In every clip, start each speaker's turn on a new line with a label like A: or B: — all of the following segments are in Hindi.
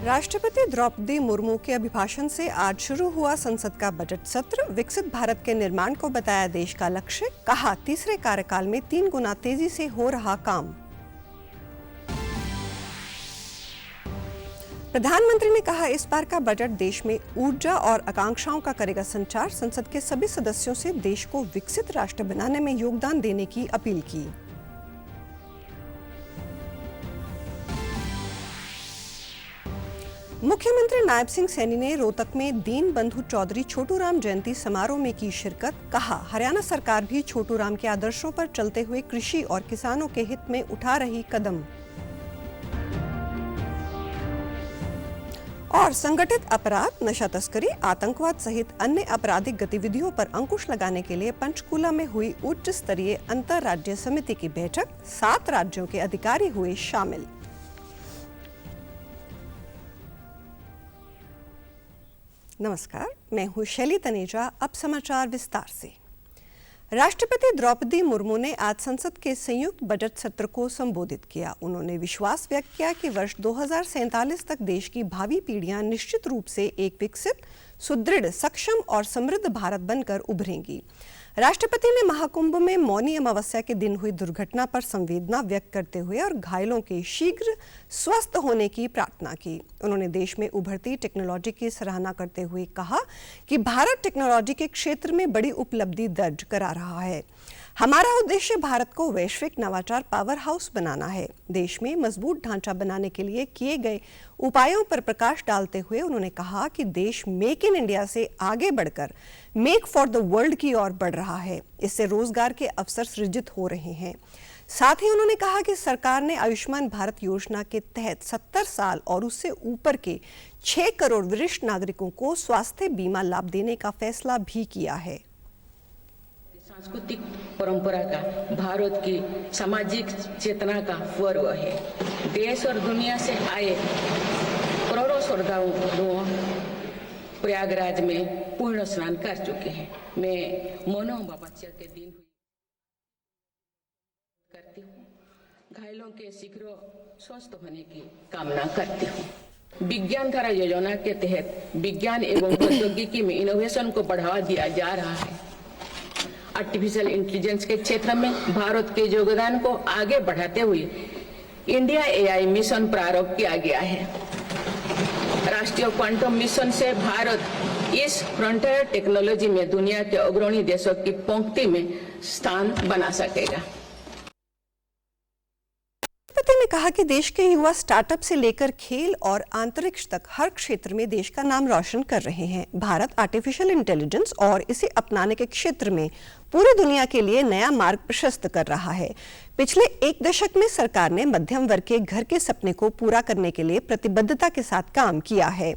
A: राष्ट्रपति द्रौपदी मुर्मू के अभिभाषण से आज शुरू हुआ संसद का बजट सत्र। विकसित भारत के निर्माण को बताया देश का लक्ष्य। कहा, तीसरे कार्यकाल में 3 गुना तेजी से हो रहा काम। प्रधानमंत्री ने कहा, इस बार का बजट देश में ऊर्जा और आकांक्षाओं का करेगा संचार। संसद के सभी सदस्यों से देश को विकसित राष्ट्र बनाने में योगदान देने की अपील की। मुख्यमंत्री नायब सिंह सैनी ने रोहतक में दीन बंधु चौधरी छोटू राम जयंती समारोह में की शिरकत। कहा, हरियाणा सरकार भी छोटू राम के आदर्शों पर चलते हुए कृषि और किसानों के हित में उठा रही कदम। और संगठित अपराध, नशा तस्करी, आतंकवाद सहित अन्य आपराधिक गतिविधियों पर अंकुश लगाने के लिए पंचकूला में हुई उच्च स्तरीय अंतर्राज्यीय समिति की बैठक। 7 राज्यों के अधिकारी हुए शामिल। नमस्कार, मैं हूं शैली तनेजा। अब समाचार विस्तार से। राष्ट्रपति द्रौपदी मुर्मू ने आज संसद के संयुक्त बजट सत्र को संबोधित किया। उन्होंने विश्वास व्यक्त किया कि वर्ष 2047 तक देश की भावी पीढ़ियां निश्चित रूप से एक विकसित, सुदृढ़, सक्षम और समृद्ध भारत बनकर उभरेंगी। राष्ट्रपति ने महाकुंभ में मौनी अमावस्या के दिन हुई दुर्घटना पर संवेदना व्यक्त करते हुए और घायलों के शीघ्र स्वस्थ होने की प्रार्थना की। उन्होंने देश में उभरती टेक्नोलॉजी की सराहना करते हुए कहा कि भारत टेक्नोलॉजी के क्षेत्र में बड़ी उपलब्धि दर्ज करा रहा है। हमारा उद्देश्य भारत को वैश्विक नवाचार पावर हाउस बनाना है। देश में मजबूत ढांचा बनाने के लिए किए गए उपायों पर प्रकाश डालते हुए उन्होंने कहा कि देश मेक इन इंडिया से आगे बढ़कर मेक फॉर द वर्ल्ड की ओर बढ़ रहा है। इससे रोजगार के अवसर सृजित हो रहे हैं। साथ ही उन्होंने कहा कि सरकार ने आयुष्मान भारत योजना के तहत 70 साल और उससे ऊपर के 6 करोड़ वरिष्ठ नागरिकों को स्वास्थ्य बीमा लाभ देने का फैसला भी किया है।
B: सांस्कृतिक परंपरा का, भारत की सामाजिक चेतना का पर्व है। देश और दुनिया से आए करोड़ों श्रद्धालुओं प्रयागराज में पूर्ण स्नान कर चुके हैं। मैं मनो अमावस्या के दिन करती हूँ। घायलों के शीघ्र स्वस्थ होने की कामना करती हूँ। विज्ञान धारा योजना के तहत विज्ञान एवं प्रौद्योगिकी में इनोवेशन को बढ़ावा दिया जा रहा है। आर्टिफिशियल इंटेलिजेंस के क्षेत्र में भारत के योगदान को आगे बढ़ाते हुए इंडिया एआई मिशन प्रारंभ किया गया है। राष्ट्रीय क्वांटम मिशन से भारत इस फ्रंटियर टेक्नोलॉजी में दुनिया के अग्रणी देशों की पंक्ति में स्थान बना सकेगा।
A: राष्ट्रपति ने कहा कि देश के युवा स्टार्टअप से लेकर खेल और अंतरिक्ष तक हर क्षेत्र में देश का नाम रोशन कर रहे हैं। भारत आर्टिफिशियल इंटेलिजेंस और इसे अपनाने के क्षेत्र में पूरी दुनिया के लिए नया मार्ग प्रशस्त कर रहा है। पिछले 1 दशक में सरकार ने मध्यम वर्ग के घर के सपने को पूरा करने के लिए प्रतिबद्धता के साथ काम किया है।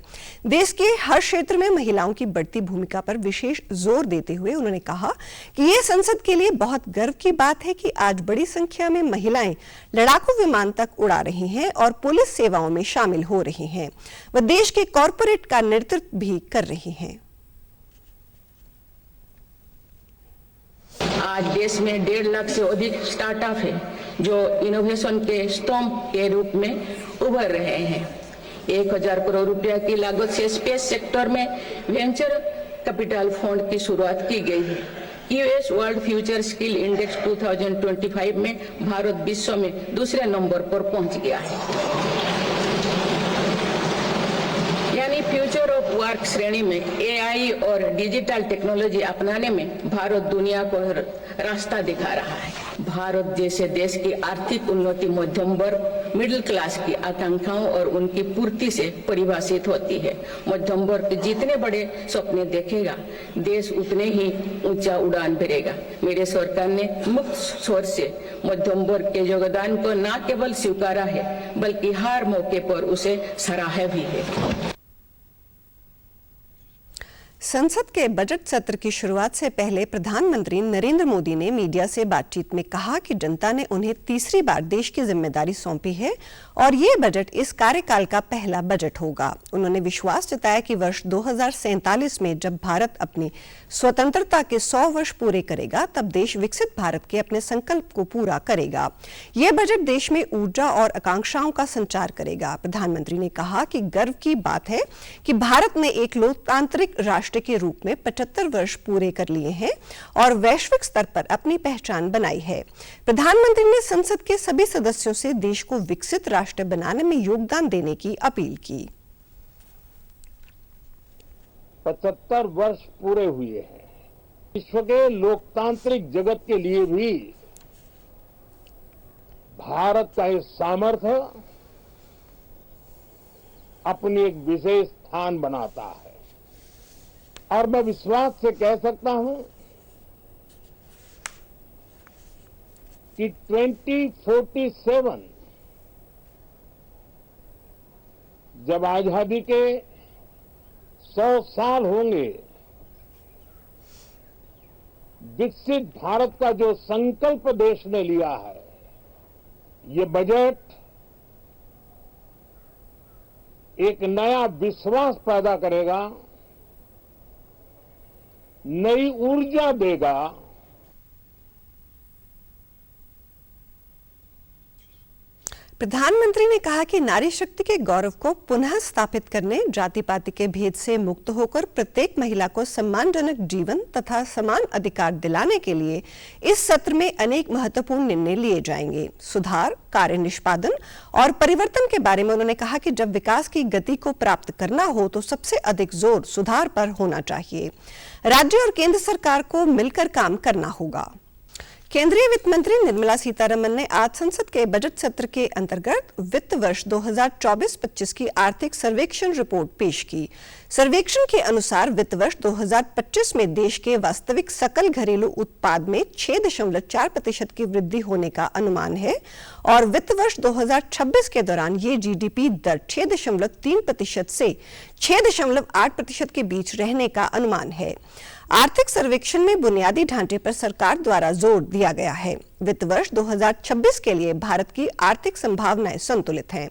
A: देश के हर क्षेत्र में महिलाओं की बढ़ती भूमिका पर विशेष जोर देते हुए उन्होंने कहा कि ये संसद के लिए बहुत गर्व की बात है कि आज बड़ी संख्या में महिलाएं लड़ाकू विमान तक उड़ा रही हैं और पुलिस सेवाओं में शामिल हो रही हैं। वह देश के कॉरपोरेट का नेतृत्व भी कर रही हैं।
B: आज देश में 1.5 लाख से अधिक स्टार्टअप है जो इनोवेशन के स्तंभ के रूप में उभर रहे हैं। 1000 करोड़ रुपया की लागत से स्पेस सेक्टर में वेंचर कैपिटल फंड की शुरुआत की गई है। US world future skill index 2025 में भारत विश्व में दूसरे नंबर पर पहुंच गया है। यानी फ्यूचर ऑफ वर्क श्रेणी में एआई और डिजिटल टेक्नोलॉजी अपनाने में भारत दुनिया को रास्ता दिखा रहा है। भारत जैसे देश की आर्थिक उन्नति मध्यम वर्ग, मिडिल क्लास की आकांक्षाओं और उनकी पूर्ति से परिभाषित होती है। मध्यम वर्ग जितने बड़े सपने देखेगा, देश उतने ही ऊंचा उड़ान भरेगा। मेरे सरकार ने मुक्त स्वर से मध्यम वर्ग के योगदान को न केवल स्वीकारा है बल्कि हर मौके पर उसे सराहा भी है।
A: संसद के बजट सत्र की शुरुआत से पहले प्रधानमंत्री नरेंद्र मोदी ने मीडिया से बातचीत में कहा कि जनता ने उन्हें तीसरी बार देश की जिम्मेदारी सौंपी है और ये बजट इस कार्यकाल का पहला बजट होगा। उन्होंने विश्वास जताया कि वर्ष 2047 में जब भारत अपनी स्वतंत्रता के 100 वर्ष पूरे करेगा तब देश विकसित भारत के अपने संकल्प को पूरा करेगा। यह बजट देश में ऊर्जा और आकांक्षाओं का संचार करेगा। प्रधानमंत्री ने कहा कि गर्व की बात है कि भारत ने एक लोकतांत्रिक राष्ट्र के रूप में 75 वर्ष पूरे कर लिए हैं और वैश्विक स्तर पर अपनी पहचान बनाई है। प्रधानमंत्री ने संसद के सभी सदस्यों से देश को विकसित राष्ट्र बनाने में योगदान देने की अपील की।
C: 75 वर्ष पूरे हुए हैं। विश्व के लोकतांत्रिक जगत के लिए भी भारत का ये सामर्थ्य अपनी एक विशेष स्थान बनाता है और मैं विश्वास से कह सकता हूं कि 2047 जब आजादी के 100 साल होंगे, विकसित भारत का जो संकल्प देश ने लिया है, ये बजट एक नया विश्वास पैदा करेगा, नई ऊर्जा देगा।
A: प्रधानमंत्री ने कहा कि नारी शक्ति के गौरव को पुनः स्थापित करने, जाति पाति के भेद से मुक्त होकर प्रत्येक महिला को सम्मानजनक जीवन तथा समान अधिकार दिलाने के लिए इस सत्र में अनेक महत्वपूर्ण निर्णय लिए जाएंगे। सुधार, कार्य निष्पादन और परिवर्तन के बारे में उन्होंने कहा कि जब विकास की गति को प्राप्त करना हो तो सबसे अधिक जोर सुधार पर होना चाहिए। राज्य और केंद्र सरकार को मिलकर काम करना होगा। केंद्रीय वित्त मंत्री निर्मला सीतारमण ने आज संसद के बजट सत्र के अंतर्गत वित्त वर्ष 2024-25 की आर्थिक सर्वेक्षण रिपोर्ट पेश की। सर्वेक्षण के अनुसार वित्त वर्ष 2025 में देश के वास्तविक सकल घरेलू उत्पाद में 6.4% की वृद्धि होने का अनुमान है और वित्त वर्ष 2026 के दौरान ये जीडीपी दर 6.3% से 6.8% के बीच रहने का अनुमान है। आर्थिक सर्वेक्षण में बुनियादी ढांचे पर सरकार द्वारा जोर दिया गया है। वित्त वर्ष 2026 के लिए भारत की आर्थिक संभावनाएं संतुलित हैं।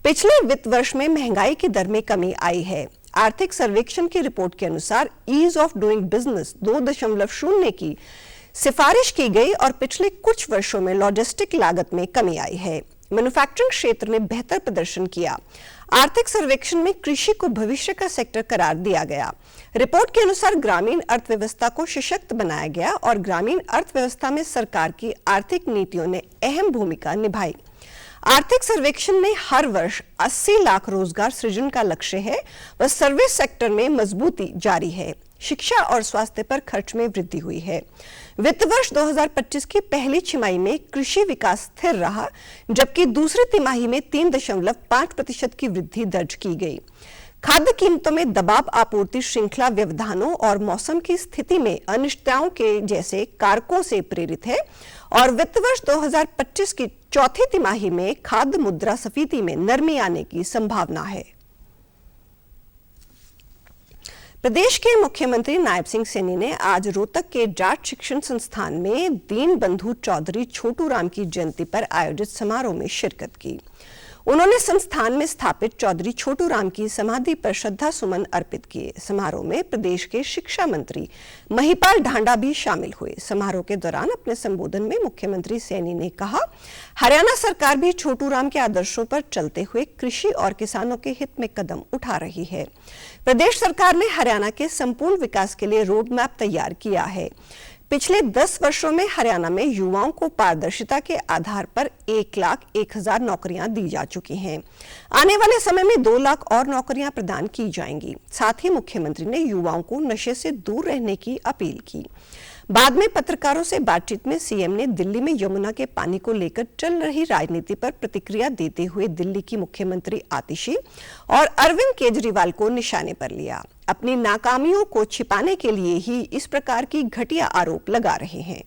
A: पिछले वित्त वर्ष में महंगाई की दर में कमी आई है। आर्थिक सर्वेक्षण की रिपोर्ट के अनुसार ईज ऑफ डूइंग बिजनेस 2.0 की सिफारिश की गई और पिछले कुछ वर्षों में लॉजिस्टिक लागत में कमी आई है। मैन्युफैक्चरिंग क्षेत्र ने बेहतर प्रदर्शन किया। आर्थिक सर्वेक्षण में कृषि को भविष्य का सेक्टर करार दिया गया। रिपोर्ट के अनुसार ग्रामीण अर्थव्यवस्था को सशक्त बनाया गया और ग्रामीण अर्थव्यवस्था में सरकार की आर्थिक नीतियों ने अहम भूमिका निभाई। आर्थिक सर्वेक्षण में हर वर्ष 80 लाख रोजगार सृजन का लक्ष्य है व सर्विस सेक्टर में मजबूती जारी है। शिक्षा और स्वास्थ्य पर खर्च में वृद्धि हुई है। वित्त वर्ष 2025 की पहली तिमाही में कृषि विकास स्थिर रहा, जबकि दूसरी तिमाही में 3.5% की वृद्धि दर्ज की गई। खाद्य कीमतों में दबाव आपूर्ति श्रृंखला व्यवधानों और मौसम की स्थिति में अनिश्चितताओं के जैसे कारकों से प्रेरित है और वित्त वर्ष 2025 की चौथी तिमाही में खाद्य मुद्रास्फीति में नरमी आने की संभावना है। प्रदेश के मुख्यमंत्री नायब सिंह सैनी ने आज रोहतक के जाट शिक्षण संस्थान में दीन बंधु चौधरी छोटू राम की जयंती पर आयोजित समारोह में शिरकत की। उन्होंने संस्थान में स्थापित चौधरी छोटू राम की समाधि पर श्रद्धा सुमन अर्पित किए। समारोह में प्रदेश के शिक्षा मंत्री महिपाल ढांडा भी शामिल हुए। समारोह के दौरान अपने संबोधन में मुख्यमंत्री सैनी ने कहा, हरियाणा सरकार भी छोटू राम के आदर्शों पर चलते हुए कृषि और किसानों के हित में कदम उठा रही है। प्रदेश सरकार ने हरियाणा के संपूर्ण विकास के लिए रोड मैप तैयार किया है। पिछले 10 वर्षों में हरियाणा में युवाओं को पारदर्शिता के आधार पर 1,01,000 नौकरियां दी जा चुकी हैं। आने वाले समय में 2 लाख और नौकरियां प्रदान की जाएंगी। साथ ही मुख्यमंत्री ने युवाओं को नशे से दूर रहने की अपील की। बाद में पत्रकारों से बातचीत में सीएम ने दिल्ली में यमुना के पानी को लेकर चल रही राजनीति पर प्रतिक्रिया देते हुए दिल्ली की मुख्यमंत्री आतिशी और अरविंद केजरीवाल को निशाने पर लिया। अपनी नाकामियों को छिपाने के लिए ही इस प्रकार की घटिया आरोप लगा रहे हैं।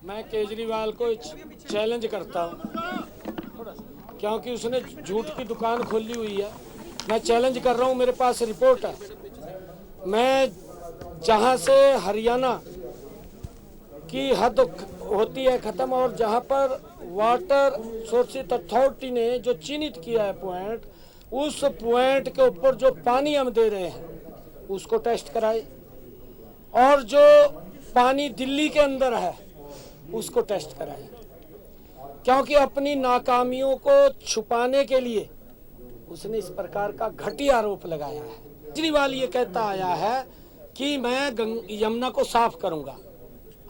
D: मैं केजरीवाल को चैलेंज करता हूं क्योंकि उसने झूठ की दुकान खोली हुई है। मैं चैलेंज कर रहा हूं, मेरे पास रिपोर्ट है। मैं जहाँ से हरियाणा की हद होती है ख़त्म और जहाँ पर वाटर सोर्सेज अथॉरिटी ने जो चिन्हित किया है पॉइंट, उस पॉइंट के ऊपर जो पानी हम दे रहे हैं उसको टेस्ट कराए और जो पानी दिल्ली के अंदर है उसको टेस्ट कराए, क्योंकि अपनी नाकामियों को छुपाने के लिए उसने इस प्रकार का घटिया आरोप लगाया है। केजरीवाल ये कहता आया है कि मैं यमुना को साफ करूंगा,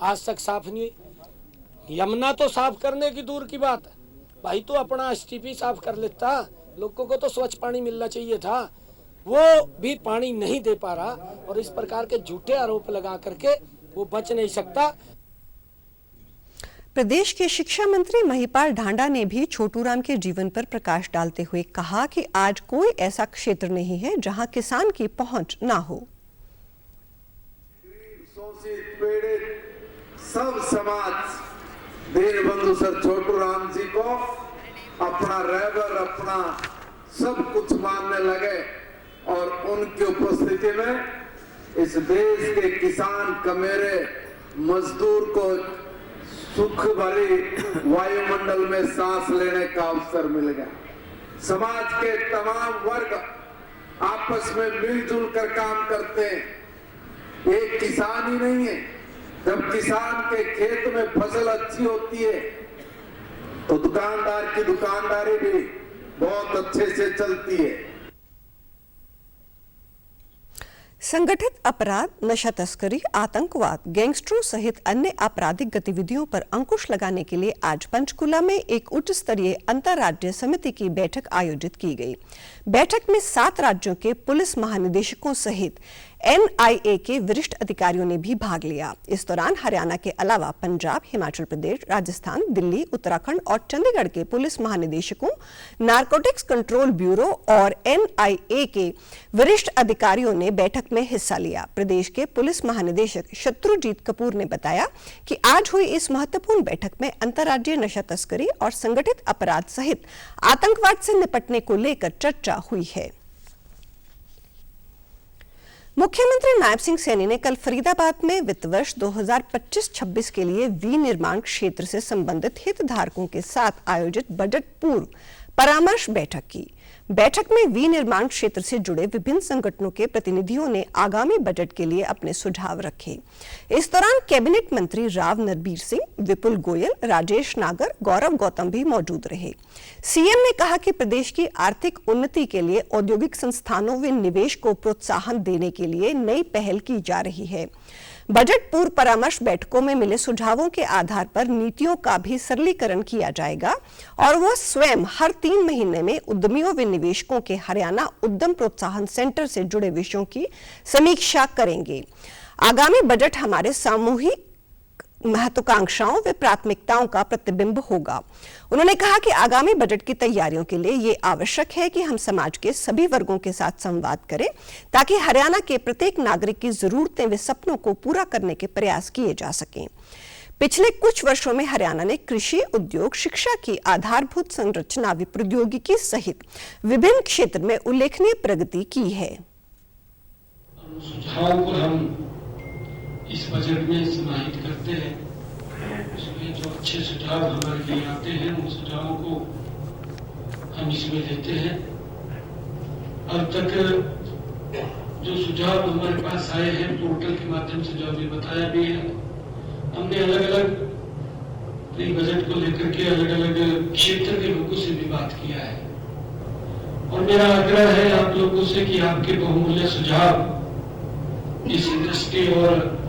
D: आज तक साफ नहीं हुई। यमुना तो साफ करने की दूर की बात है, भाई तो अपना एसटीपी साफ कर लेता, लोगों को तो स्वच्छ पानी मिलना चाहिए था, वो भी पानी नहीं दे पा रहा और इस प्रकार के झूठे आरोप लगा करके वो बच नहीं सकता।
A: प्रदेश के शिक्षा मंत्री महिपाल ढांडा ने भी छोटूराम के जीवन पर प्रकाश डालते हुए कहा कि आज कोई ऐसा क्षेत्र नहीं है जहां किसान की पहुंच ना हो।
E: शोषित पीड़ित सब समाज दीनबंधु सर छोटूराम जी को अपना रहबर, अपना सब कुछ मानने लगे और उनकी उपस्थिति में इस देश के किसान, कमेरे, मजदूर को सुख भरी वायुमंडल में सांस लेने का अवसर मिल गया। समाज के तमाम वर्ग आपस में मिलजुल कर काम करते हैं। एक किसान ही नहीं है, जब किसान के खेत में फसल अच्छी होती है तो दुकानदार की दुकानदारी भी बहुत अच्छे से चलती है।
A: संगठित अपराध, नशा तस्करी, आतंकवाद, गैंगस्टरों सहित अन्य आपराधिक गतिविधियों पर अंकुश लगाने के लिए आज पंचकुला में एक उच्च स्तरीय अंतर्राज्यीय समिति की बैठक आयोजित की गई। बैठक में 7 राज्यों के पुलिस महानिदेशकों सहित एनआईए के वरिष्ठ अधिकारियों ने भी भाग लिया। इस दौरान हरियाणा के अलावा पंजाब, हिमाचल प्रदेश, राजस्थान, दिल्ली, उत्तराखंड और चंडीगढ़ के पुलिस महानिदेशकों, नारकोटिक्स कंट्रोल ब्यूरो और एनआईए के वरिष्ठ अधिकारियों ने बैठक में हिस्सा लिया। प्रदेश के पुलिस महानिदेशक शत्रुजीत कपूर ने बताया कि आज हुई इस महत्वपूर्ण बैठक में अंतर्राज्यीय नशा तस्करी और संगठित अपराध सहित आतंकवाद से निपटने को लेकर चर्चा हुई है। मुख्यमंत्री नायब सिंह सैनी ने कल फरीदाबाद में वित्त वर्ष 2025-26 के लिए विनिर्माण क्षेत्र से संबंधित हितधारकों के साथ आयोजित बजट पूर्व परामर्श बैठक की। बैठक में विनिर्माण क्षेत्र से जुड़े विभिन्न संगठनों के प्रतिनिधियों ने आगामी बजट के लिए अपने सुझाव रखे। इस दौरान कैबिनेट मंत्री राव नरबीर सिंह, विपुल गोयल, राजेश नागर, गौरव गौतम भी मौजूद रहे। सीएम ने कहा कि प्रदेश की आर्थिक उन्नति के लिए औद्योगिक संस्थानों में निवेश को प्रोत्साहन देने के लिए नई पहल की जा रही है। बजट पूर्व परामर्श बैठकों में मिले सुझावों के आधार पर नीतियों का भी सरलीकरण किया जाएगा और वह स्वयं हर 3 महीने में उद्यमियों व निवेशकों के हरियाणा उद्यम प्रोत्साहन सेंटर से जुड़े विषयों की समीक्षा करेंगे। आगामी बजट हमारे सामूहिक महत्वाकांक्षाओं व प्राथमिकताओं का प्रतिबिंब होगा। उन्होंने कहा कि आगामी बजट की तैयारियों के लिए ये आवश्यक है कि हम समाज के सभी वर्गों के साथ संवाद करें ताकि हरियाणा के प्रत्येक नागरिक की जरूरतें व सपनों को पूरा करने के प्रयास किए जा सकें। पिछले कुछ वर्षों में हरियाणा ने कृषि, उद्योग, शिक्षा की आधारभूत संरचना व प्रौद्योगिकी सहित विभिन्न क्षेत्र में उल्लेखनीय प्रगति की है।
F: इस बजट में समाहित करते हैं, उसमें जो अच्छे सुझाव हमारे लिए आते हैं उन सुझावों को हम इसमें लेते हैं। अब तक जो सुझाव हमारे पास आए हैं पोर्टल के माध्यम से जो अभी बताया भी है, हमने अलग अलग प्री बजट को लेकर के अलग अलग क्षेत्र के लोगों से भी बात किया है और मेरा आग्रह है आप लोगों से कि आपके बहुमूल्य सुझाव इस इंडस्ट्री और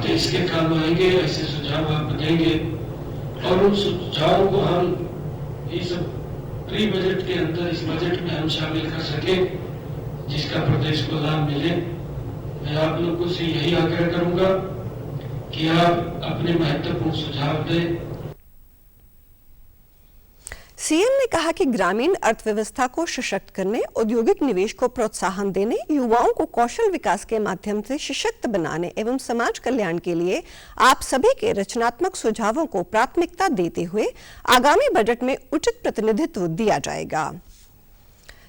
F: देश के काम आएंगे। ऐसे सुझाव आप देंगे और उन सुझावों को हम इस प्री बजट के अंदर इस बजट में हम शामिल कर सके जिसका प्रदेश को लाभ मिले। मैं आप लोगों से यही आग्रह करूंगा कि आप अपने महत्वपूर्ण सुझाव दें।
A: सीएम ने कहा कि ग्रामीण अर्थव्यवस्था को सशक्त करने, औद्योगिक निवेश को प्रोत्साहन देने, युवाओं को कौशल विकास के माध्यम से सशक्त बनाने एवं समाज कल्याण के लिए आप सभी के रचनात्मक सुझावों को प्राथमिकता देते हुए आगामी बजट में उचित प्रतिनिधित्व दिया जाएगा।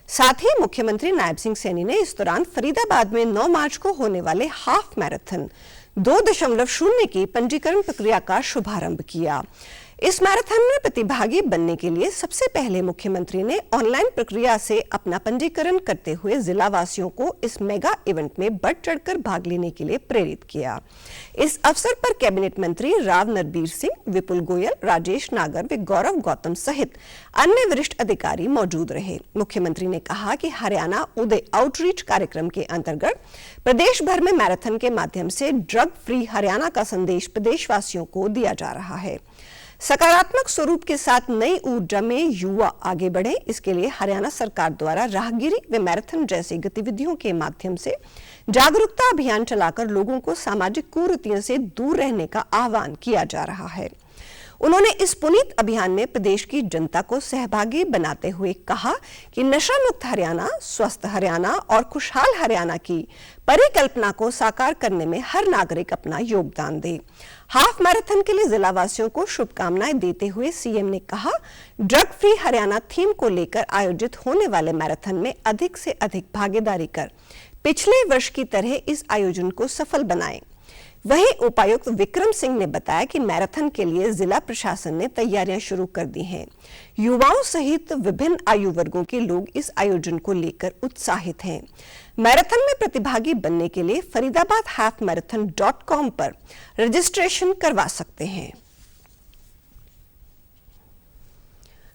A: साथ ही मुख्यमंत्री नायब सिंह सैनी ने इस दौरान फरीदाबाद में 9 मार्च को होने वाले हाफ मैराथन 2.0 की पंजीकरण प्रक्रिया का शुभारंभ किया। इस मैराथन में प्रतिभागी बनने के लिए सबसे पहले मुख्यमंत्री ने ऑनलाइन प्रक्रिया से अपना पंजीकरण करते हुए जिला वासियों को इस मेगा इवेंट में बढ़ चढ़कर भाग लेने के लिए प्रेरित किया। इस अवसर पर कैबिनेट मंत्री राव नरबीर सिंह, विपुल गोयल, राजेश नागर व गौरव गौतम सहित अन्य वरिष्ठ अधिकारी मौजूद रहे। मुख्यमंत्री ने कहा कि हरियाणा उदय आउटरीच कार्यक्रम के अंतर्गत प्रदेश भर में मैराथन के माध्यम से ड्रग फ्री हरियाणा का संदेश प्रदेशवासियों को दिया जा रहा है। सकारात्मक स्वरूप के साथ नई ऊर्जा में युवा आगे बढ़े, इसके लिए हरियाणा सरकार द्वारा राहगिरी व मैराथन जैसी गतिविधियों के माध्यम से जागरूकता अभियान चलाकर लोगों को सामाजिक कुरीतियों से दूर रहने का आह्वान किया जा रहा है। उन्होंने इस पुनीत अभियान में प्रदेश की जनता को सहभागी बनाते हुए कहा कि नशा मुक्त हरियाणा, स्वस्थ हरियाणा और खुशहाल हरियाणा की परिकल्पना को साकार करने में हर नागरिक अपना योगदान दे। हाफ मैराथन के लिए जिला वासियों को शुभकामनाएं देते हुए सीएम ने कहा, ड्रग फ्री हरियाणा थीम को लेकर आयोजित होने वाले मैराथन में अधिक से अधिक भागीदारी कर पिछले वर्ष की तरह इस आयोजन को सफल बनाएं। वहीं उपायुक्त विक्रम सिंह ने बताया कि मैराथन के लिए जिला प्रशासन ने तैयारियां शुरू कर दी हैं। युवाओं सहित विभिन्न आयु वर्गों के लोग इस आयोजन को लेकर उत्साहित हैं। मैराथन में प्रतिभागी बनने के लिए faridabadhalfmarathon.com पर रजिस्ट्रेशन करवा सकते हैं।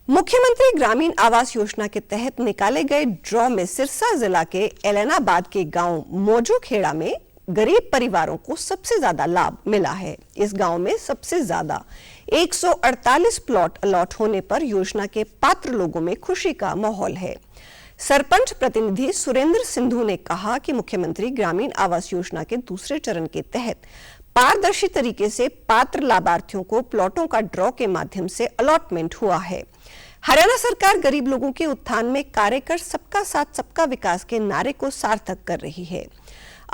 A: मुख्यमंत्री ग्रामीण आवास योजना के तहत निकाले गए ड्रॉ में सिरसा जिला के एलनाबाद के गांव मोजोखेड़ा में गरीब परिवारों को सबसे ज्यादा लाभ मिला है। इस गांव में सबसे ज्यादा 148 प्लॉट अलॉट होने पर योजना के पात्र लोगों में खुशी का माहौल है। सरपंच प्रतिनिधि सुरेंद्र सिंधु ने कहा कि मुख्यमंत्री ग्रामीण आवास योजना के दूसरे चरण के तहत पारदर्शी तरीके से पात्र लाभार्थियों को प्लॉटों का ड्रॉ के माध्यम से अलॉटमेंट हुआ है। हरियाणा सरकार गरीब लोगों के उत्थान में कार्य कर सबका साथ सबका विकास के नारे को सार्थक कर रही है।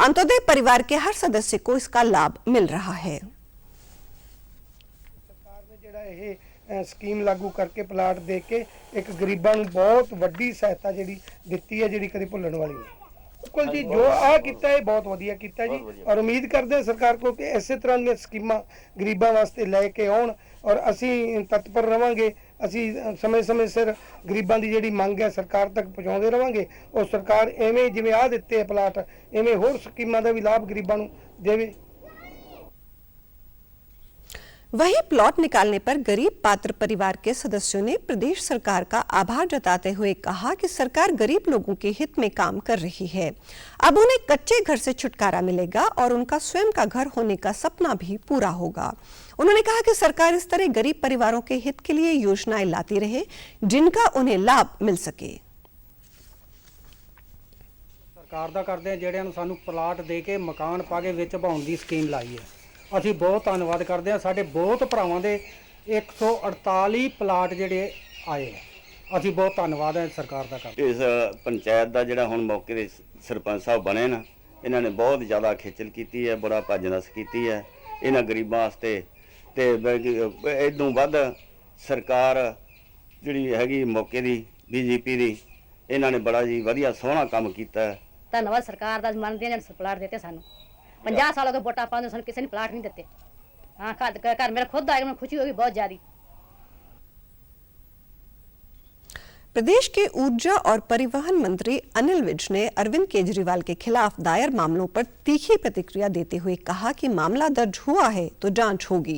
A: अंत्योदय परिवार के हर सदस्य को इसका लाभ मिल रहा है।
G: सरकार ने ਜਿਹੜਾ ਇਹ ਸਕੀਮ ਲਾਗੂ ਕਰਕੇ ਪਲਾਟ ਦੇ ਕੇ ਇੱਕ ਗਰੀਬਾਂ ਨੂੰ ਬਹੁਤ ਵੱਡੀ ਸਹਾਇਤਾ ਜਿਹੜੀ ਦਿੱਤੀ ਹੈ, ਜਿਹੜੀ ਕਦੇ ਭੁੱਲਣ ਵਾਲੀ ਨਹੀਂ। ਬਿਲਕੁਲ ਜੀ, ਜੋ ਆ ਕੀਤਾ ਹੈ ਬਹੁਤ ਵਧੀਆ ਕੀਤਾ ਜੀ, ਔਰ ਉਮੀਦ ਕਰਦੇ ਹਾਂ ਸਰਕਾਰ ਕੋਲ ਕਿ ਇਸੇ ਤਰ੍ਹਾਂ ਦੀਆਂ ਸਕੀਮਾਂ ਗਰੀਬਾਂ ਵਾਸਤੇ ਲੈ ਕੇ ਆਉਣ ਔਰ ਅਸੀਂ ਤਤਪਰ ਰਵਾਂਗੇ। ਅਸੀਂ ਸਮੇਂ-ਸਮੇਂ ਸਿਰ ਗਰੀਬਾਂ ਦੀ ਜਿਹੜੀ ਮੰਗ ਹੈ ਸਰਕਾਰ ਤੱਕ ਪਹੁੰਚਾਉਂਦੇ ਰਵਾਂਗੇ। ਔਰ ਸਰਕਾਰ ਐਵੇਂ ਜਿਵੇਂ ਆ ਦਿੱਤੇ ਪਲਾਟ, ਐਵੇਂ ਹੋਰ ਸਕੀਮਾਂ ਦਾ ਵੀ ਲਾਭ ਗਰੀਬਾਂ ਨੂੰ ਦੇਵੇ।
A: वहीं प्लॉट निकालने पर गरीब पात्र परिवार के सदस्यों ने प्रदेश सरकार का आभार जताते हुए कहा कि सरकार गरीब लोगों के हित में काम कर रही है। अब उन्हें कच्चे घर से छुटकारा मिलेगा और उनका स्वयं का घर होने का सपना भी पूरा होगा। उन्होंने कहा कि सरकार इस तरह गरीब परिवारों के हित के लिए योजनाएं लाती रहे जिनका उन्हें लाभ मिल सके।
H: सरकार दा करदे जेड़ियां नूं सानू प्लाट दे के मकान पा के विच भाउण दी स्कीम लाई है। ਅਸੀਂ ਬਹੁਤ ਧੰਨਵਾਦ ਕਰਦੇ ਹਾਂ। ਸਾਡੇ ਬਹੁਤ ਭਰਾਵਾਂ ਦੇ 148 ਪਲਾਟ ਜਿਹੜੇ ਆਏ। ਅਸੀਂ ਬਹੁਤ ਧੰਨਵਾਦ ਹੈ ਸਰਕਾਰ ਦਾ ਕਰਦੇ।
I: ਇਸ ਪੰਚਾਇਤ ਦਾ ਜਿਹੜਾ ਹੁਣ ਮੌਕੇ ਦੇ ਸਰਪੰਚ ਸਾਹਿਬ ਬਣੇ ਨਾ, ਇਹਨਾਂ ਨੇ ਬਹੁਤ ਜ਼ਿਆਦਾ ਖੇਚਲ ਕੀਤੀ ਹੈ, ਬੜਾ ਭੱਜ ਨਸ ਕੀਤੀ ਹੈ ਇਹਨਾਂ ਗਰੀਬਾਂ ਵਾਸਤੇ। ਤੇ ਇਦੋਂ ਵੱਧ ਸਰਕਾਰ ਜਿਹੜੀ ਹੈਗੀ ਮੌਕੇ ਦੀ ਬੀਜੇਪੀ ਦੀ, ਇਹਨਾਂ ਨੇ ਬੜਾ ਜੀ ਵਧੀਆ ਸੋਹਣਾ ਕੰਮ ਕੀਤਾ ਹੈ।
J: ਧੰਨਵਾਦ ਸਰਕਾਰ ਦਾ, ਮੰਨਦੇ ਹਾਂ ਜਿਹਨੇ ਪਲਾਟ ਦਿੱਤੇ ਸਾਨੂੰ। 50 सालों के वोटा पाने सन किसी ने प्लाट नहीं देते। हाँ, घर मेरा खुद आएगा, खुशी होगी बहुत ज्यादा।
A: प्रदेश के ऊर्जा और परिवहन मंत्री अनिल विज ने अरविंद केजरीवाल के खिलाफ दायर मामलों पर तीखी प्रतिक्रिया देते हुए कहा कि मामला दर्ज हुआ है तो जांच होगी।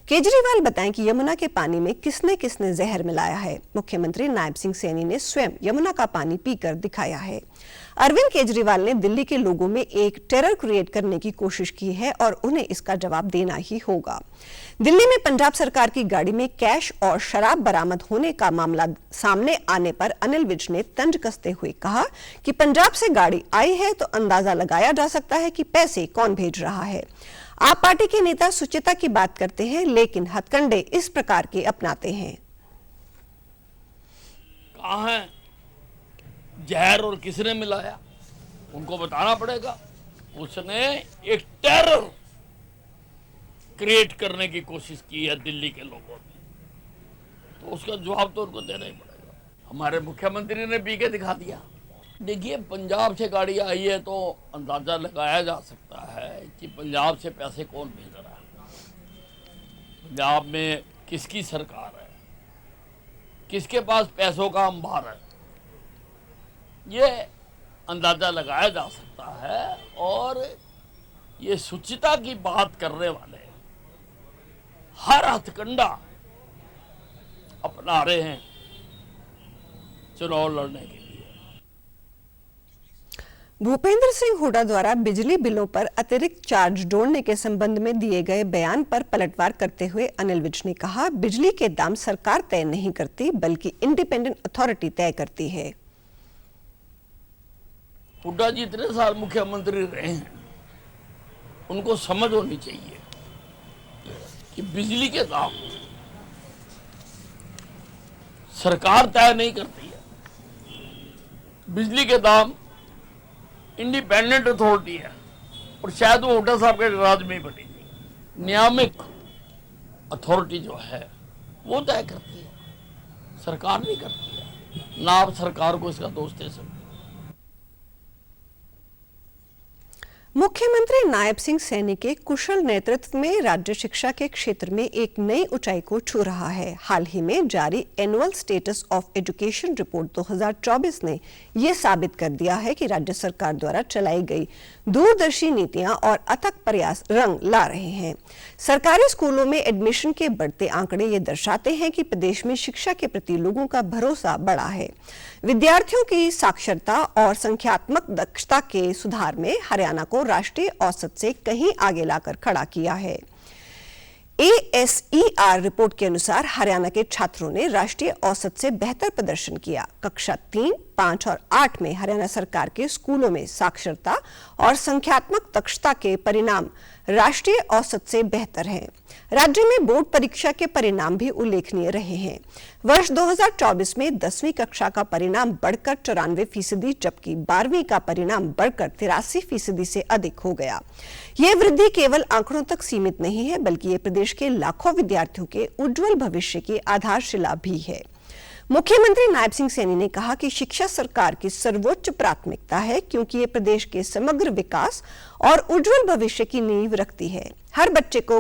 A: केजरीवाल बताएं कि यमुना के पानी में किसने किसने जहर मिलाया है। मुख्यमंत्री नायब सिंह सैनी ने स्वयं यमुना का पानी पीकर दिखाया है। अरविंद केजरीवाल ने दिल्ली के लोगों में एक टेरर क्रिएट करने की कोशिश की है और उन्हें इसका जवाब देना ही होगा। दिल्ली में पंजाब सरकार की गाड़ी में कैश और शराब बरामद होने का मामला सामने आने पर अनिल विज ने तंज कसते हुए कहा कि पंजाब से गाड़ी आई है तो अंदाजा लगाया जा सकता है कि पैसे कौन भेज रहा है। आप पार्टी के नेता सुचिता की बात करते हैं, लेकिन हथकंडे इस प्रकार के अपनाते हैं।
K: कहाँ है जहर और किसने मिलाया, उनको बताना पड़ेगा। उसने एक टेरर क्रिएट करने की कोशिश की है दिल्ली के लोगों ने, तो उसका जवाब तो उनको देना ही पड़ेगा। हमारे मुख्यमंत्री ने पी के दिखा दिया। देखिए, पंजाब से गाड़ी आई है तो अंदाजा लगाया जा सकता है कि पंजाब से पैसे कौन भेज रहा है, पंजाब में किसकी सरकार है, किसके पास पैसों का अंबार है, ये अंदाजा लगाया जा सकता है। और ये शुचिता की बात करने वाले हर हथकंडा अपना रहे हैं चुनाव लड़ने के लिए।
A: भूपेंद्र सिंह हुड्डा द्वारा बिजली बिलों पर अतिरिक्त चार्ज जोड़ने के संबंध में दिए गए बयान पर पलटवार करते हुए अनिल विज ने कहा, बिजली के दाम सरकार तय नहीं करती बल्कि इंडिपेंडेंट अथॉरिटी तय करती है।
K: हुड्डा जी इतने साल मुख्यमंत्री रहे हैं, उनको समझ होनी चाहिए कि बिजली के दाम सरकार तय नहीं करती है, बिजली के दाम इंडिपेंडेंट अथॉरिटी है। और शायद वो हुड्डा साहब के राज में ही बनी थी। नियामक अथॉरिटी जो है वो तय करती है, सरकार नहीं करती है। ना आप सरकार को इसका दोष दे सकते।
A: मुख्यमंत्री नायब सिंह सैनी के कुशल नेतृत्व में राज्य शिक्षा के क्षेत्र में एक नई ऊंचाई को छू रहा है। हाल ही में जारी annual status of education report 2024 ने यह साबित कर दिया है कि राज्य सरकार द्वारा चलाई गई दूरदर्शी नीतियां और अथक प्रयास रंग ला रहे हैं। सरकारी स्कूलों में एडमिशन के बढ़ते आंकड़े ये दर्शाते हैं कि प्रदेश में शिक्षा के प्रति लोगों का भरोसा बढ़ा है। विद्यार्थियों की साक्षरता और संख्यात्मक दक्षता के सुधार में हरियाणा को राष्ट्रीय औसत से कहीं आगे लाकर खड़ा किया है। ASER रिपोर्ट के अनुसार हरियाणा के छात्रों ने राष्ट्रीय औसत से बेहतर प्रदर्शन किया। कक्षा 3, 5 और 8 में हरियाणा सरकार के स्कूलों में साक्षरता और संख्यात्मक दक्षता के परिणाम राष्ट्रीय औसत से बेहतर हैं। राज्य में बोर्ड परीक्षा के परिणाम भी उल्लेखनीय रहे हैं। वर्ष 2024 में 10वीं कक्षा का परिणाम बढ़कर 94%, जबकि 12वीं का परिणाम बढ़कर 83% से अधिक हो गया। यह वृद्धि केवल आंकड़ों तक सीमित नहीं है, बल्कि ये प्रदेश के लाखों विद्यार्थियों के उज्जवल भविष्य की आधारशिला भी है। मुख्यमंत्री नायब सिंह सैनी ने कहा कि शिक्षा सरकार की सर्वोच्च प्राथमिकता है, क्योंकि ये प्रदेश के समग्र विकास और उज्जवल भविष्य की नींव रखती है। हर बच्चे को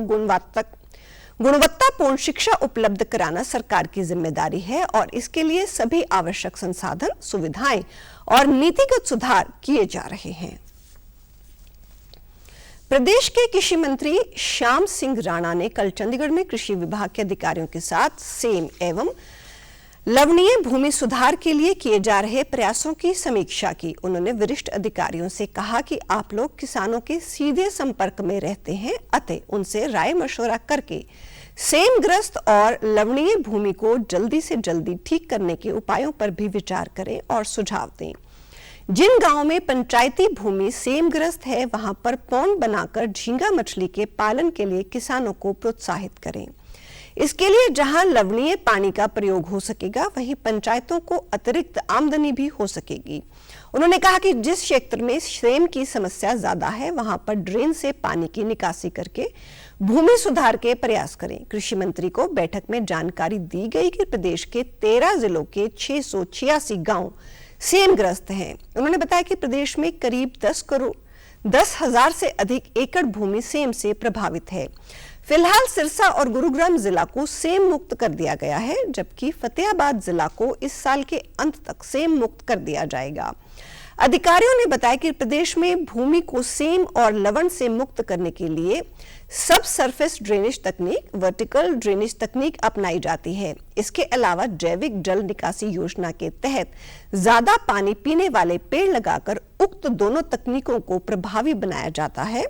A: गुणवत्तापूर्ण शिक्षा उपलब्ध कराना सरकार की जिम्मेदारी है और इसके लिए सभी आवश्यक संसाधन, सुविधाएं और नीतिगत सुधार किए जा रहे हैं। प्रदेश के कृषि मंत्री श्याम सिंह राणा ने कल चंडीगढ़ में कृषि विभाग के अधिकारियों के साथ सेम एवं लवणीय भूमि सुधार के लिए किए जा रहे प्रयासों की समीक्षा की। उन्होंने वरिष्ठ अधिकारियों से कहा कि आप लोग किसानों के सीधे संपर्क में रहते हैं, अतः उनसे राय मशवरा करके सेमग्रस्त और लवणीय भूमि को जल्दी से जल्दी ठीक करने के उपायों पर भी विचार करें और सुझाव दें। जिन गांवों में पंचायती भूमि सेमग्रस्त है, वहां पर पौंड बनाकर झींगा मछली के पालन के लिए किसानों को प्रोत्साहित करें। इसके लिए जहां लवणीय पानी का प्रयोग हो सकेगा, वहीं पंचायतों को अतिरिक्त आमदनी भी हो सकेगी। उन्होंने कहा कि जिस क्षेत्र में सेम की समस्या ज्यादा है, वहां पर ड्रेन से पानी की निकासी करके भूमि सुधार के प्रयास करें। कृषि मंत्री को बैठक में जानकारी दी गई कि प्रदेश के 13 जिलों के 686 गांव सेमग्रस्त हैं। उन्होंने बताया कि प्रदेश में करीब 10,000 से अधिक एकड़ भूमि सेम से प्रभावित है। फिलहाल सिरसा और गुरुग्राम जिला को सेम मुक्त कर दिया गया है, जबकि फतेहाबाद जिला को इस साल के अंत तक सेम मुक्त कर दिया जाएगा। अधिकारियों ने बताया कि प्रदेश में भूमि को सेम और लवण से मुक्त करने के लिए सब सरफेस ड्रेनेज तकनीक, वर्टिकल ड्रेनेज तकनीक अपनाई जाती है। इसके अलावा जैविक जल निकासी योजना के तहत ज्यादा पानी पीने वाले पेड़ लगाकर उक्त दोनों तकनीकों को प्रभावी बनाया जाता है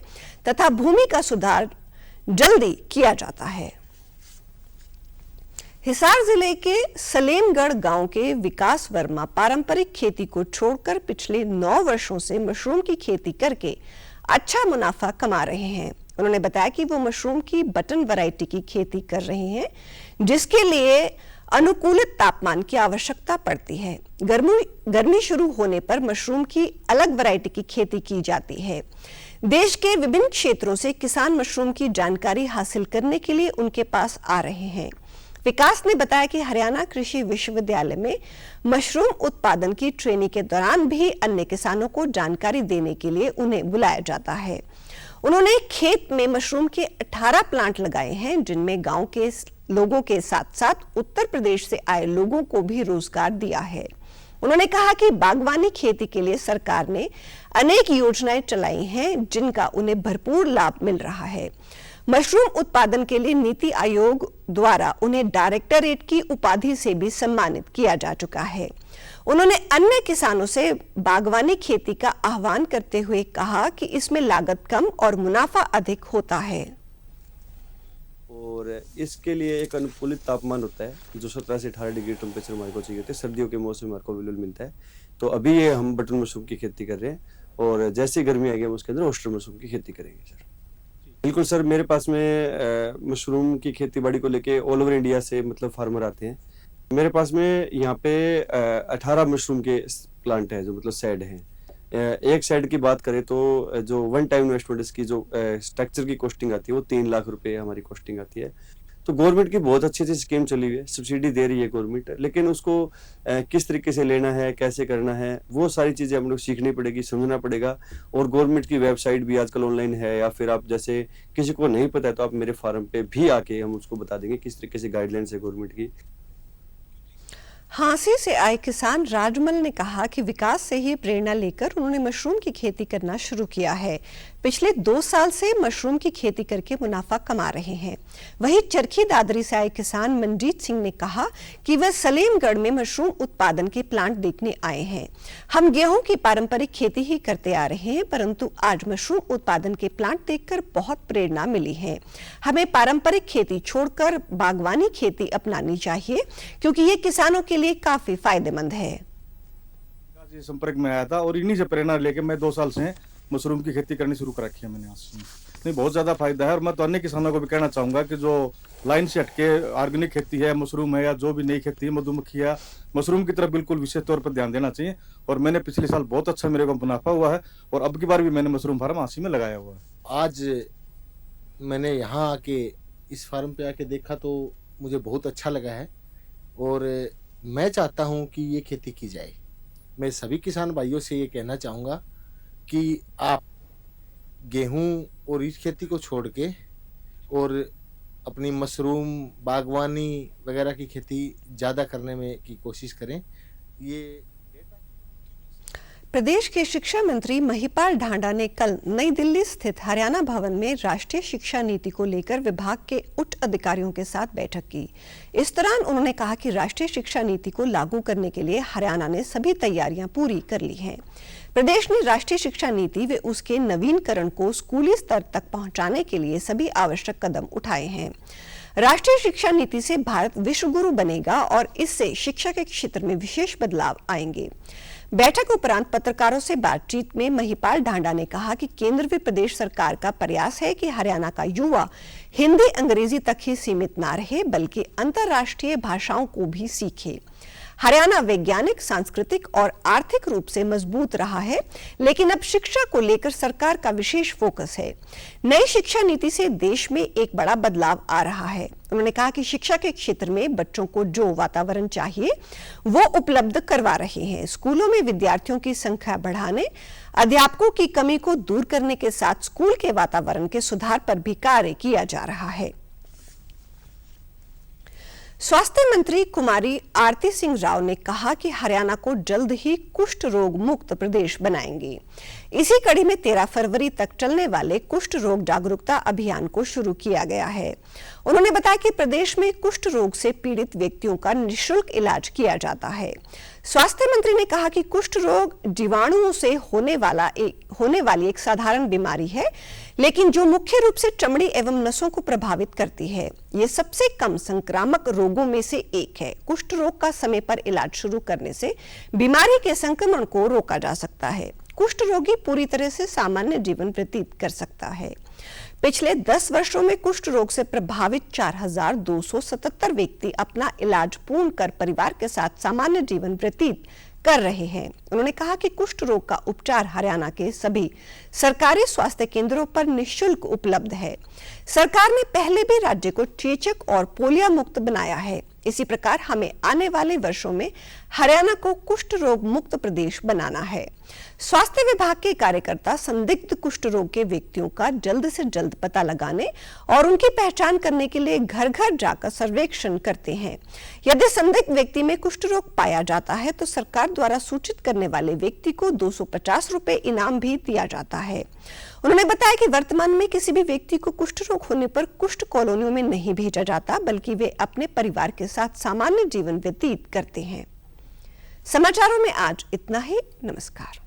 A: तथा भूमि का सुधार जल्दी किया जाता है। हिसार जिले के सलेमगढ़ गांव के विकास वर्मा पारंपरिक खेती को छोड़कर पिछले 9 वर्षों से मशरूम की खेती करके अच्छा मुनाफा कमा रहे हैं। उन्होंने बताया कि वो मशरूम की बटन वैरायटी की खेती कर रहे हैं, जिसके लिए अनुकूलित तापमान की आवश्यकता पड़ती है। गर्मी शुरू होने पर मशरूम की अलग वैरायटी की खेती की जाती है। देश के विभिन्न क्षेत्रों से किसान मशरूम की जानकारी हासिल करने के लिए उनके पास आ रहे हैं। विकास ने बताया कि हरियाणा कृषि विश्वविद्यालय में मशरूम उत्पादन की ट्रेनिंग के दौरान भी अन्य किसानों को जानकारी देने के लिए उन्हें बुलाया जाता है। उन्होंने खेत में मशरूम के 18 प्लांट लगाए हैं, जिनमें गांव के लोगों के साथ साथ उत्तर प्रदेश से आए लोगों को भी रोजगार दिया है। उन्होंने कहा कि बागवानी खेती के लिए सरकार ने अनेक योजनाएं चलाई हैं, जिनका उन्हें भरपूर लाभ मिल रहा है। मशरूम उत्पादन के लिए नीति आयोग द्वारा उन्हें डायरेक्टरेट की उपाधि से भी सम्मानित किया जा चुका है। उन्होंने अन्य किसानों से बागवानी खेती का आह्वान करते हुए कहा कि इसमें लागत कम और मुनाफा अधिक होता है
L: और इसके लिए एक अनुकूलित तापमान होता है जो 17 से 18 डिग्री टेम्परेचर हमारे को चाहिए होता है। सर्दियों के मौसम में हमारे को अवेलेबल मिलता है। तो अभी ये हम बटन मशरूम की खेती कर रहे हैं और जैसे गर्मी आएगी हम उसके अंदर ओस्टर मशरूम की खेती करेंगे सर। बिल्कुल सर, मेरे पास में मशरूम की खेती बाड़ी को लेके ऑल ओवर इंडिया से मतलब फार्मर आते हैं। मेरे पास में यहाँ पे 18 मशरूम के प्लांट है जो मतलब सेड हैं। एक साइड की बात करें तो जो वन टाइम इन्वेस्टमेंट इसकी जो स्ट्रक्चर की कॉस्टिंग आती है वो 3 लाख रुपए हमारी कॉस्टिंग आती है। तो गवर्नमेंट की बहुत अच्छी स्कीम चली हुई है, सब्सिडी दे रही है गवर्नमेंट, लेकिन उसको किस तरीके से लेना है, कैसे करना है, वो सारी चीज़ें हम लोग सीखनी पड़ेगी, समझना पड़ेगा। और गवर्नमेंट की वेबसाइट भी आजकल ऑनलाइन है, या फिर आप जैसे किसी को नहीं पता है तो आप मेरे फार्म पे भी आके हम उसको बता देंगे किस तरीके से गाइडलाइंस है गवर्नमेंट की।
A: हांसी से आए किसान राजमल ने कहा कि विकास से ही प्रेरणा लेकर उन्होंने मशरूम की खेती करना शुरू किया है। पिछले 2 साल से मशरूम की खेती करके मुनाफा कमा रहे हैं। वहीं चरखी दादरी से आए किसान मनजीत सिंह ने कहा कि वह सलीमगढ़ में मशरूम उत्पादन के प्लांट देखने आए हैं। हम गेहूं की पारंपरिक खेती ही करते आ रहे हैं, परंतु आज मशरूम उत्पादन के प्लांट देखकर बहुत प्रेरणा मिली है। हमें पारंपरिक खेती छोड़कर बागवानी खेती अपनानी चाहिए, क्योंकि ये किसानों के लिए काफी फायदेमंद है।
M: संपर्क में आया था और इन्हीं से प्रेरणा लेकर मैं 2 साल से मशरूम की खेती करनी शुरू कर रखी है मैंने। नहीं, बहुत ज्यादा फायदा है और मैं तो अन्य किसानों को भी कहना चाहूंगा कि जो लाइन से हटके ऑर्गेनिक खेती है, मशरूम है या जो भी नई खेती है, मधुमक्खी है, मशरूम की तरफ बिल्कुल विशेष तौर पर ध्यान देना चाहिए। और मैंने पिछले साल बहुत अच्छा मेरे को मुनाफा हुआ है और अब की बार भी मैंने मशरूम फार्म हांसी में लगाया हुआ है।
N: आज मैंने यहाँ आके इस फार्म पे आके देखा तो मुझे बहुत अच्छा लगा है और मैं चाहता हूँ कि ये खेती की जाए। मैं सभी किसान भाइयों से ये कहना चाहूँगा कि आप गेहूं और इस खेती को छोड़ के और अपनी मशरूम, बागवानी वगैरह की खेती ज़्यादा करने में की कोशिश करें। ये
A: प्रदेश के शिक्षा मंत्री महिपाल ढांडा ने कल नई दिल्ली स्थित हरियाणा भवन में राष्ट्रीय शिक्षा नीति को लेकर विभाग के उच्च अधिकारियों के साथ बैठक की। इस दौरान उन्होंने कहा कि राष्ट्रीय शिक्षा नीति को लागू करने के लिए हरियाणा ने सभी तैयारियां पूरी कर ली हैं। प्रदेश ने राष्ट्रीय शिक्षा नीति व उसके नवीनीकरण को स्कूली स्तर तक पहुंचाने के लिए सभी आवश्यक कदम उठाए हैं। राष्ट्रीय शिक्षा नीति से भारत विश्व गुरु बनेगा और इससे शिक्षा के क्षेत्र में विशेष बदलाव आएंगे। बैठक उपरांत पत्रकारों से बातचीत में महिपाल ढांडा ने कहा कि केंद्र व प्रदेश सरकार का प्रयास है कि हरियाणा का युवा हिंदी अंग्रेजी तक ही सीमित ना रहे, बल्कि अंतर्राष्ट्रीय भाषाओं को भी सीखे। हरियाणा वैज्ञानिक, सांस्कृतिक और आर्थिक रूप से मजबूत रहा है, लेकिन अब शिक्षा को लेकर सरकार का विशेष फोकस है। नई शिक्षा नीति से देश में एक बड़ा बदलाव आ रहा है। उन्होंने कहा कि शिक्षा के क्षेत्र में बच्चों को जो वातावरण चाहिए वो उपलब्ध करवा रहे हैं। स्कूलों में विद्यार्थियों की संख्या बढ़ाने, अध्यापकों की कमी को दूर करने के साथ स्कूल के वातावरण के सुधार पर भी कार्य किया जा रहा है। स्वास्थ्य मंत्री कुमारी आरती सिंह राव ने कहा कि हरियाणा को जल्द ही कुष्ठ रोग मुक्त प्रदेश बनाएंगे। इसी कड़ी में 13 फरवरी तक चलने वाले कुष्ठ रोग जागरूकता अभियान को शुरू किया गया है। उन्होंने बताया कि प्रदेश में कुष्ठ रोग से पीड़ित व्यक्तियों का निःशुल्क इलाज किया जाता है। स्वास्थ्य मंत्री ने कहा कि कुष्ठ रोग जीवाणुओं से होने वाली एक साधारण बीमारी है, लेकिन जो मुख्य रूप से चमड़ी एवं नसों को प्रभावित करती है। ये सबसे कम संक्रामक रोगों में से एक है। कुष्ठ रोग का समय पर इलाज शुरू करने से बीमारी के संक्रमण को रोका जा सकता है। कुष्ठ रोगी पूरी तरह से सामान्य जीवन व्यतीत कर सकता है। पिछले 10 वर्षों में कुष्ठ रोग से प्रभावित 4277 व्यक्ति अपना इलाज पूर्ण कर परिवार के साथ सामान्य जीवन व्यतीत कर रहे हैं। उन्होंने कहा कि कुष्ठ रोग का उपचार हरियाणा के सभी सरकारी स्वास्थ्य केंद्रों पर निःशुल्क उपलब्ध है। सरकार ने पहले भी राज्य को चेचक और पोलियो मुक्त बनाया है। इसी प्रकार हमें आने वाले वर्षों में हरियाणा को कुष्ठ रोग मुक्त प्रदेश बनाना है। स्वास्थ्य विभाग के कार्यकर्ता संदिग्ध कुष्ठ रोग के व्यक्तियों का जल्द से जल्द पता लगाने और उनकी पहचान करने के लिए घर घर जाकर सर्वेक्षण करते हैं। यदि संदिग्ध व्यक्ति में कुष्ठ रोग पाया जाता है तो सरकार द्वारा सूचित करने वाले व्यक्ति को 250 रुपए इनाम भी दिया जाता है। उन्होंने बताया कि वर्तमान में किसी भी व्यक्ति को कुष्ठ रोग होने पर कुष्ठ कॉलोनियों में नहीं भेजा जाता, बल्कि वे अपने परिवार के साथ सामान्य जीवन व्यतीत करते हैं। समाचारों में आज इतना ही। नमस्कार।